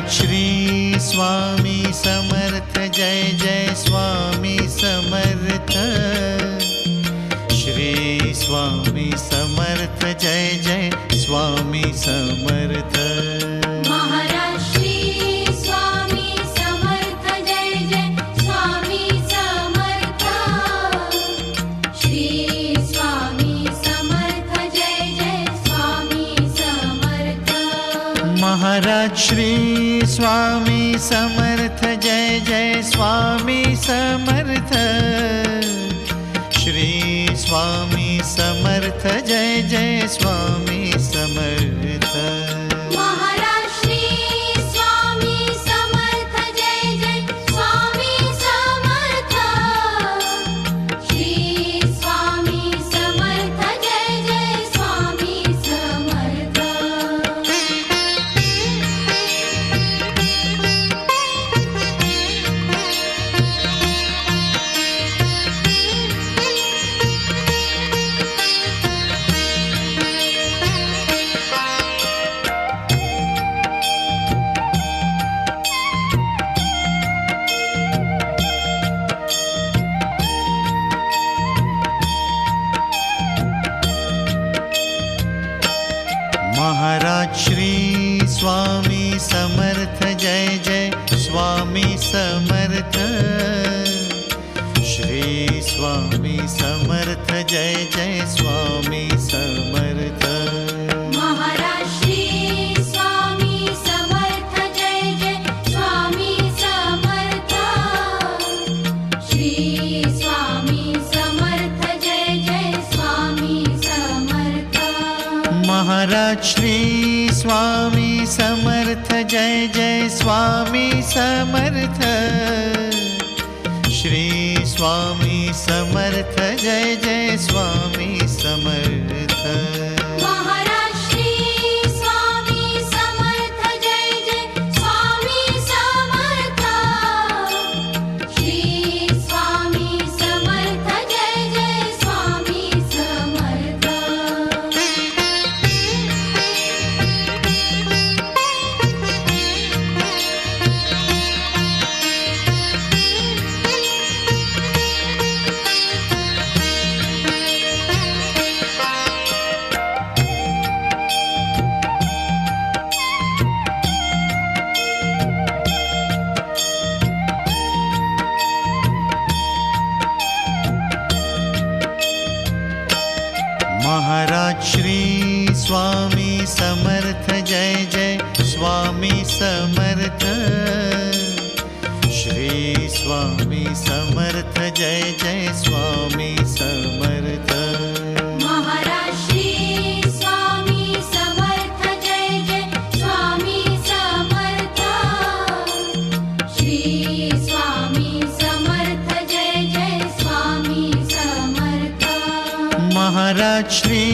Maharaj Shri Swami Samarth Jai Jai Swami Samarth. Shri Swami Samarth Jai Jai Swami Samarth. Maharaj Shri Swami Samarth Jai Jai Swami Samarth. Shri Swami Samarth Jai Jai Swami Samarth. Maharaj Shri Swami Samarth Jai Jai Swami Samarth. Shri Swami Samarth Jai Jai Swami Samarth. Maharaj Shri Swami Samarth Jai Jai Swami Samarth. Shri Swami Samarth Jai Jai Swami Samarth. Maharaj Shri Swami Samarth Jai Jai Swami Samarth. Shri Swami Samarth Jai Jai Swami Samarth. Maharaj Shri Swami Samarth Jai Jai Swami Samarth. Shri Swami Samarth Jai Jai Swami Samarth. Maharaj Shri Swami Samarth Jai Jai Swami Samarth. Shri Swami Samarth Jai Jai Swami Samarth. Maharaj Shri Swami Samarth Jai Jai Swami Samarth. Shri Swami Samarth Jai Jai Swami Samarth. Maharaj Shri Swami Samarth Jai Jai Swami Samarth. Shri Swami Samarth Jai Jai Swami Samarth. Maharaj Shri Swami Samarth Jai Jai Swami Samarth. Shri Swami Samarth Jai Jai Swami Samarth. Maharaj Shri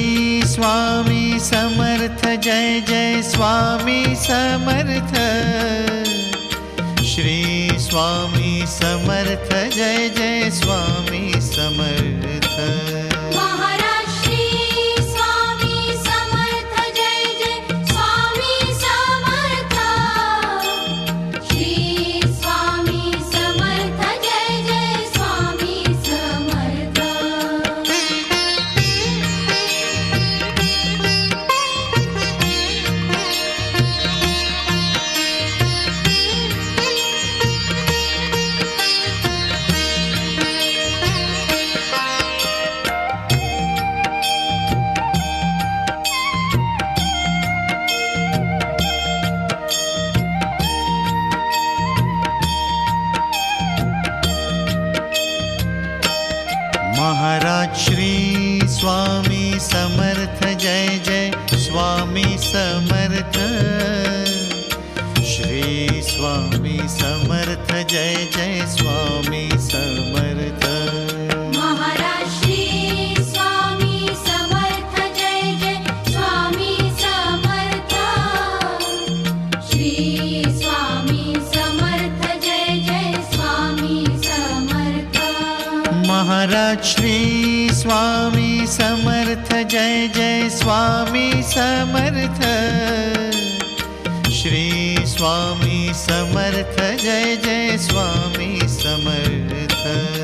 Swami Samarth Jai Jai Swami Samarth. Shri Swami Samarth Jai Jai Swami Samarth. Maharaj Shri Swami Samarth Jai Jai Swami Samarth. Shri Swami Samarth Jai Jai Swami Samarth. Maharaj Shri Swami Samarth Jai Jai Swami Samarth. Shri Swami Samarth Jai Jai Swami Samarth. Maharaj Shri Swami Samarth Jai Jai Swami Samarth. Shri Swami Samarth Jai Jai Swami Samarth. Maharaj Shri Swami Samarth Jai Jai Swami Samarth. Shri Swami Samarth Jai Jai Swami Samarth.